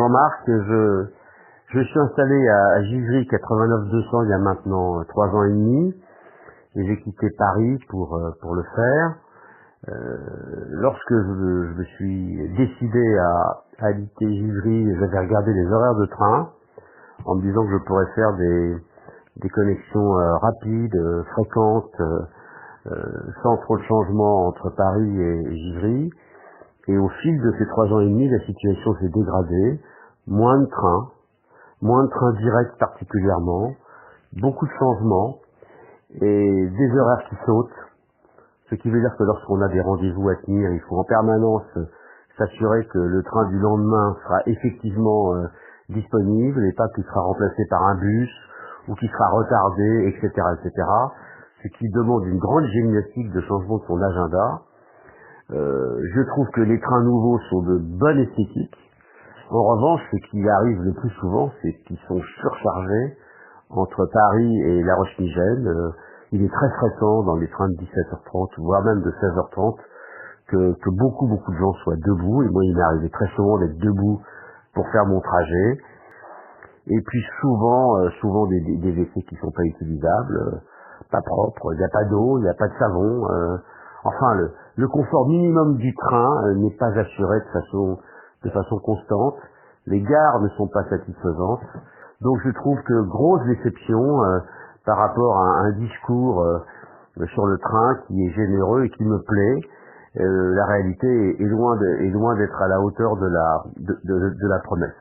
Jean-Marc, je suis installé à Givry 89-200 il y a maintenant 3 ans et demi, et j'ai quitté Paris pour le faire. Lorsque je me suis décidé à habiter Givry, j'avais regardé les horaires de train en me disant que je pourrais faire des connexions rapides, fréquentes, sans trop de changements entre Paris et Givry. Et au fil de ces 3 ans et demi, la situation s'est dégradée. Moins de trains directs particulièrement, beaucoup de changements et des horaires qui sautent. Ce qui veut dire que lorsqu'on a des rendez-vous à tenir, il faut en permanence s'assurer que le train du lendemain sera effectivement disponible et pas qu'il sera remplacé par un bus ou qu'il sera retardé, etc., etc. Ce qui demande une grande gymnastique de changement de son agenda. Je trouve que les trains nouveaux sont de bonne esthétique. En revanche, ce qui arrive le plus souvent, c'est qu'ils sont surchargés entre Paris et La Roche-Migène. Il est très fréquent dans les trains de 17h30, voire même de 16h30, que beaucoup de gens soient debout. Et moi, il m'est arrivé très souvent d'être debout pour faire mon trajet. Et puis souvent des WC qui sont pas utilisables, pas propres, il n'y a pas d'eau, il n'y a pas de savon. Enfin, le confort minimum du train n'est pas assuré de façon constante. Les gares ne sont pas satisfaisantes. Donc je trouve que grosse déception par rapport à un discours sur le train qui est généreux et qui me plaît. La réalité est loin d'être à la hauteur de la promesse.